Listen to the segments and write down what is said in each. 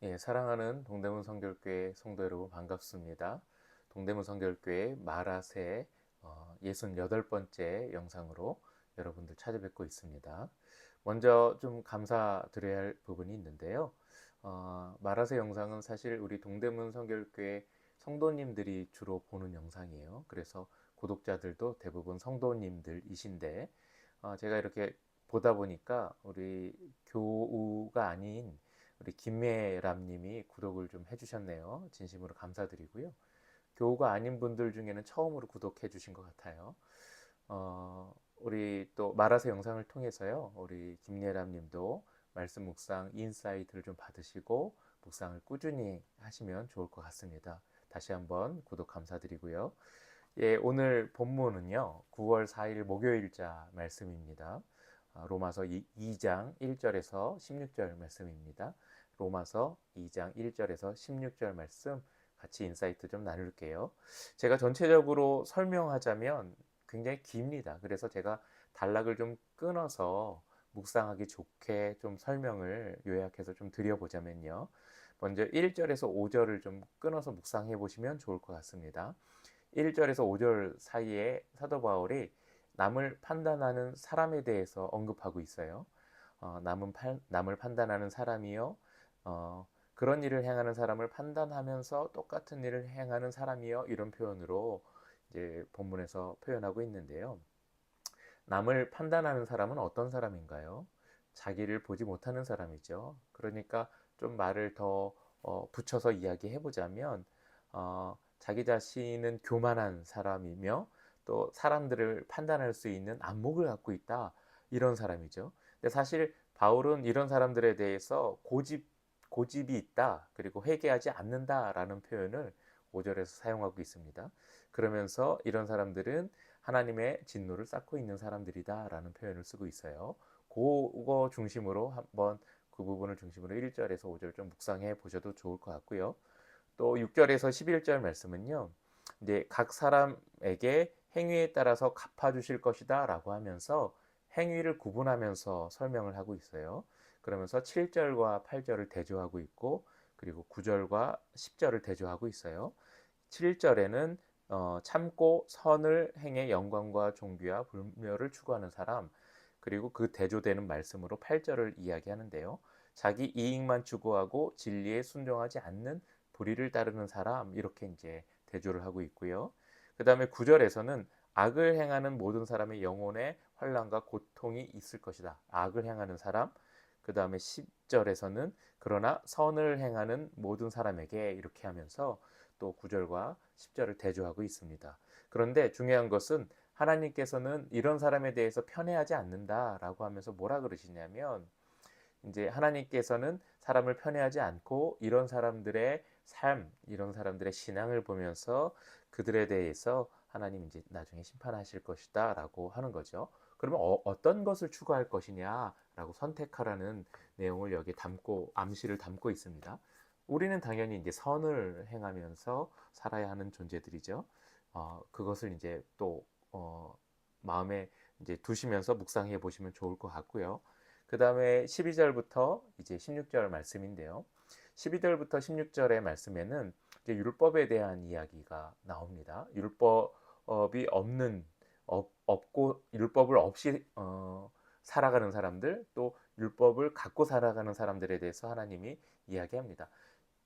예, 사랑하는 동대문 성결교회 성도 여러분 반갑습니다. 동대문 성결교회 마라새 68번째 영상으로 여러분들 찾아뵙고 있습니다. 먼저 좀 감사드려야 할 부분이 있는데요. 마라새 영상은 사실 우리 동대문 성결교회 성도님들이 주로 보는 영상이에요. 그래서 구독자들도 대부분 성도님들이신데 제가 이렇게 보다 보니까 우리 교우가 아닌 우리 김매람님이 구독을 좀 해주셨네요. 진심으로 감사드리고요. 교우가 아닌 분들 중에는 처음으로 구독해 주신 것 같아요. 우리 또 마라새 영상을 통해서요. 우리 김예람님도 말씀 묵상 인사이트를 좀 받으시고 묵상을 꾸준히 하시면 좋을 것 같습니다. 다시 한번 구독 감사드리고요. 예, 오늘 본문은요. 9월 4일 목요일자 말씀입니다. 로마서 2장 1절에서 16절 말씀입니다. 로마서 2장 1절에서 16절 말씀 같이 인사이트 좀 나눌게요. 제가 전체적으로 설명하자면 굉장히 깁니다. 그래서 제가 단락을 좀 끊어서 묵상하기 좋게 좀 설명을 요약해서 좀 드려보자면요. 먼저 1절에서 5절을 좀 끊어서 묵상해 보시면 좋을 것 같습니다. 1절에서 5절 사이에 사도 바울이 남을 판단하는 사람에 대해서 언급하고 있어요. 남을 판단하는 사람이요. 그런 일을 행하는 사람을 판단하면서 똑같은 일을 행하는 사람이요. 이런 표현으로 이제 본문에서 표현하고 있는데요. 남을 판단하는 사람은 어떤 사람인가요? 자기를 보지 못하는 사람이죠. 그러니까 좀 말을 더 붙여서 이야기해 보자면 자기 자신은 교만한 사람이며 또 사람들을 판단할 수 있는 안목을 갖고 있다. 이런 사람이죠. 근데 사실 바울은 이런 사람들에 대해서 고집이 있다. 그리고 회개하지 않는다라는 표현을 5절에서 사용하고 있습니다. 그러면서 이런 사람들은 하나님의 진노를 쌓고 있는 사람들이다라는 표현을 쓰고 있어요. 그거 중심으로 한번 그 부분을 중심으로 1절에서 5절 좀 묵상해 보셔도 좋을 것 같고요. 또 6절에서 11절 말씀은요. 이제 각 사람에게 행위에 따라서 갚아 주실 것이다라고 하면서 행위를 구분하면서 설명을 하고 있어요. 그러면서 7절과 8절을 대조하고 있고 그리고 9절과 10절을 대조하고 있어요. 7절에는 참고 선을 행해 영광과 존귀와 불멸을 추구하는 사람 그리고 그 대조되는 말씀으로 8절을 이야기하는데요. 자기 이익만 추구하고 진리에 순종하지 않는 불의를 따르는 사람 이렇게 이제 대조를 하고 있고요. 그 다음에 9절에서는 악을 행하는 모든 사람의 영혼에 환난과 고통이 있을 것이다. 악을 행하는 사람. 그 다음에 10절에서는 그러나 선을 행하는 모든 사람에게 이렇게 하면서 또 9절과 10절을 대조하고 있습니다. 그런데 중요한 것은 하나님께서는 이런 사람에 대해서 편애하지 않는다라고 하면서 뭐라 그러시냐면 이제 하나님께서는 사람을 편애하지 않고 이런 사람들의 삶, 이런 사람들의 신앙을 보면서 그들에 대해서 하나님 이제 나중에 심판하실 것이다라고 하는 거죠. 그러면 어떤 것을 추구할 것이냐라고 선택하라는 내용을 여기 담고 암시를 담고 있습니다. 우리는 당연히 이제 선을 행하면서 살아야 하는 존재들이죠. 그것을 이제 또 마음에 이제 두시면서 묵상해 보시면 좋을 것 같고요. 그 다음에 12절부터 이제 16절 말씀인데요. 12절부터 16절의 말씀에는 이제 율법에 대한 이야기가 나옵니다. 율법이 없고 율법을 없이 살아가는 사람들 또 율법을 갖고 살아가는 사람들에 대해서 하나님이 이야기합니다.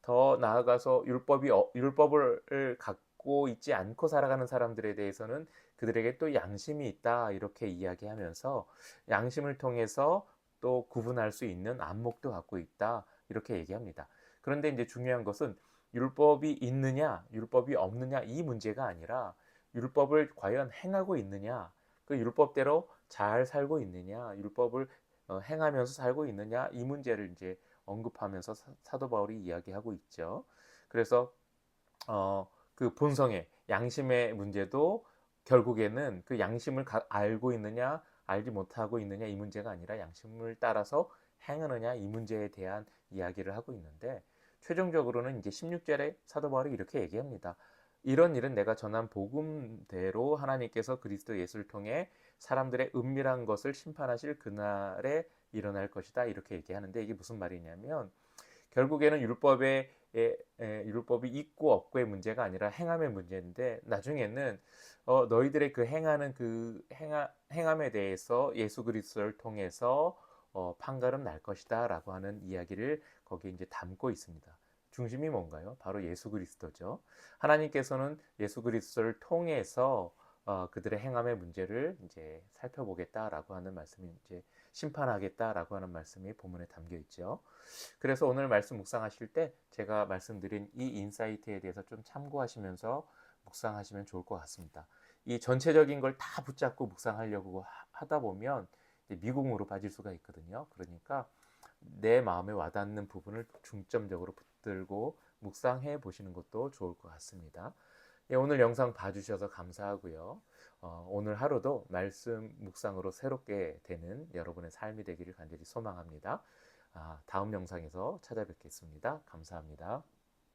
더 나아가서 율법을 갖고 있지 않고 살아가는 사람들에 대해서는 그들에게 또 양심이 있다 이렇게 이야기하면서 양심을 통해서 또 구분할 수 있는 안목도 갖고 있다 이렇게 얘기합니다. 그런데 이제 중요한 것은 율법이 있느냐 율법이 없느냐 이 문제가 아니라 율법을 과연 행하고 있느냐 그 율법대로 잘 살고 있느냐 율법을 행하면서 살고 있느냐 이 문제를 이제 언급하면서 사도 바울이 이야기하고 있죠. 그래서 그 본성의 양심의 문제도 결국에는 그 양심을 알고 있느냐 알지 못하고 있느냐 이 문제가 아니라 양심을 따라서 행하느냐 이 문제에 대한 이야기를 하고 있는데 최종적으로는 이제 16절에 사도 바울이 이렇게 얘기합니다. 이런 일은 내가 전한 복음대로 하나님께서 그리스도 예수를 통해 사람들의 은밀한 것을 심판하실 그날에 일어날 것이다 이렇게 얘기하는데 이게 무슨 말이냐면 결국에는 율법이 있고 없고의 문제가 아니라 행함의 문제인데 나중에는 너희들의 그 행하는 그 행함에 대해서 예수 그리스도를 통해서 판가름 날 것이다라고 하는 이야기를 거기에 이제 담고 있습니다. 중심이 뭔가요? 바로 예수 그리스도죠. 하나님께서는 예수 그리스도를 통해서 그들의 행함의 문제를 이제 살펴보겠다라고 하는 말씀이 이제 심판하겠다라고 하는 말씀이 본문에 담겨 있죠. 그래서 오늘 말씀 묵상하실 때 제가 말씀드린 이 인사이트에 대해서 좀 참고하시면서 묵상하시면 좋을 것 같습니다. 이 전체적인 걸 다 붙잡고 묵상하려고 하다 보면 미궁으로 빠질 수가 있거든요. 그러니까 내 마음에 와닿는 부분을 중점적으로 붙들고 묵상해 보시는 것도 좋을 것 같습니다. 예, 오늘 영상 봐주셔서 감사하고요. 오늘 하루도 말씀 묵상으로 새롭게 되는 여러분의 삶이 되기를 간절히 소망합니다. 다음 영상에서 찾아뵙겠습니다. 감사합니다.